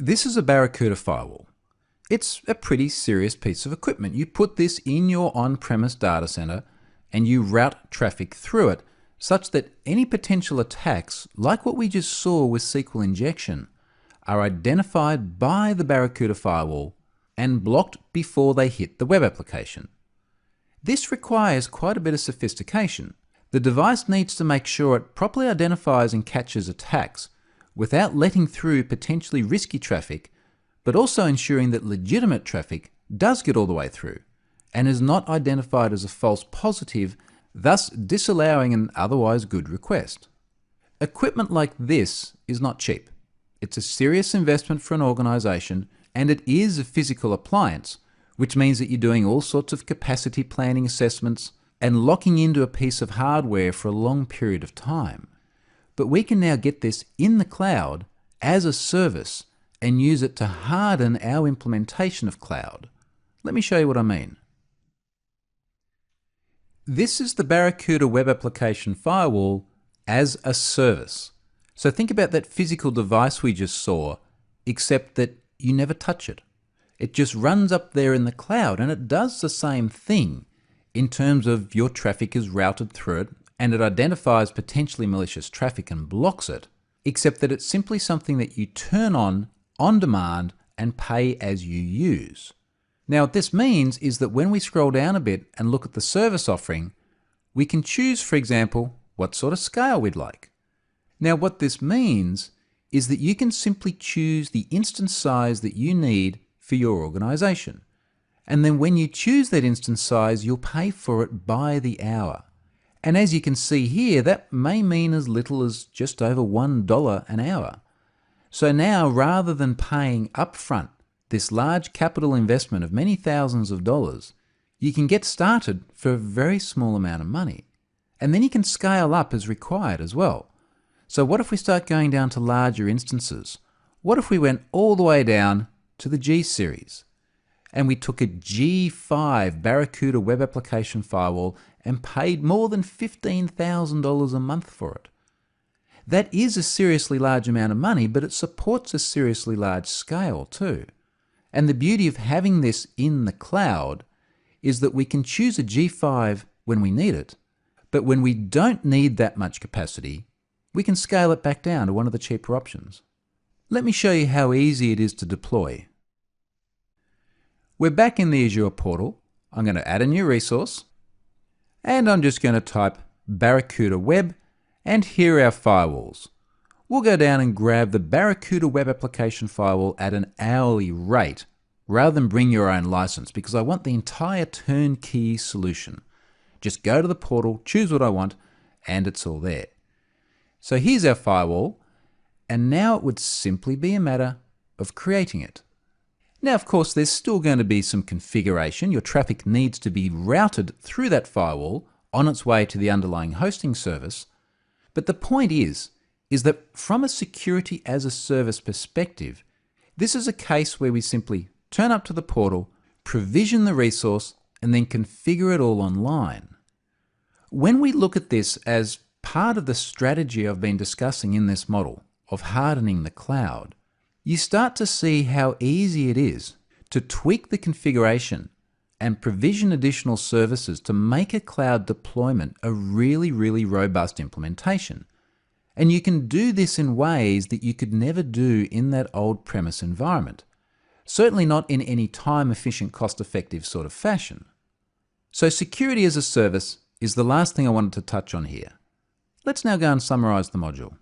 This is a Barracuda firewall. It's a pretty serious piece of equipment. You put this in your on-premise data center and you route traffic through it such that any potential attacks, like what we just saw with SQL injection, are identified by the Barracuda firewall and blocked before they hit the web application. This requires quite a bit of sophistication. The device needs to make sure it properly identifies and catches attacks without letting through potentially risky traffic, but also ensuring that legitimate traffic does get all the way through and is not identified as a false positive, thus disallowing an otherwise good request. Equipment like this is not cheap. It's a serious investment for an organization, and it is a physical appliance, which means that you're doing all sorts of capacity planning assessments and locking into a piece of hardware for a long period of time. But we can now get this in the cloud as a service and use it to harden our implementation of cloud. Let me show you what I mean. This is the Barracuda Web Application Firewall as a service. So think about that physical device we just saw, except that you never touch it. It just runs up there in the cloud, and it does the same thing in terms of your traffic is routed through it, and it identifies potentially malicious traffic and blocks it, except that it's simply something that you turn on demand and pay as you use. Now what this means is that when we scroll down a bit and look at the service offering, we can choose, for example, what sort of scale we'd like. Now what this means is that you can simply choose the instance size that you need for your organization. And then when you choose that instance size, you'll pay for it by the hour. And as you can see here, that may mean as little as just over $1 an hour. So now, rather than paying upfront this large capital investment of many thousands of dollars, you can get started for a very small amount of money. And then you can scale up as required as well. So what if we start going down to larger instances? What if we went all the way down to the G series? And we took a G5 Barracuda Web Application Firewall and paid more than $15,000 a month for it. That is a seriously large amount of money, but it supports a seriously large scale too. And the beauty of having this in the cloud is that we can choose a G5 when we need it, but when we don't need that much capacity, we can scale it back down to one of the cheaper options. Let me show you how easy it is to deploy. We're back in the Azure portal. I'm going to add a new resource, and I'm just going to type Barracuda Web, and here are our firewalls. We'll go down and grab the Barracuda Web Application Firewall at an hourly rate, rather than bring your own license, because I want the entire turnkey solution. Just go to the portal, choose what I want, and it's all there. So here's our firewall, and now it would simply be a matter of creating it. Now, of course, there's still going to be some configuration. Your traffic needs to be routed through that firewall on its way to the underlying hosting service. But the point is that from a security as a service perspective, this is a case where we simply turn up to the portal, provision the resource, and then configure it all online. When we look at this as part of the strategy I've been discussing in this model of hardening the cloud, you start to see how easy it is to tweak the configuration and provision additional services to make a cloud deployment a really, really robust implementation. And you can do this in ways that you could never do in that old premise environment. Certainly not in any time-efficient, cost-effective sort of fashion. So security as a service is the last thing I wanted to touch on here. Let's now go and summarize the module.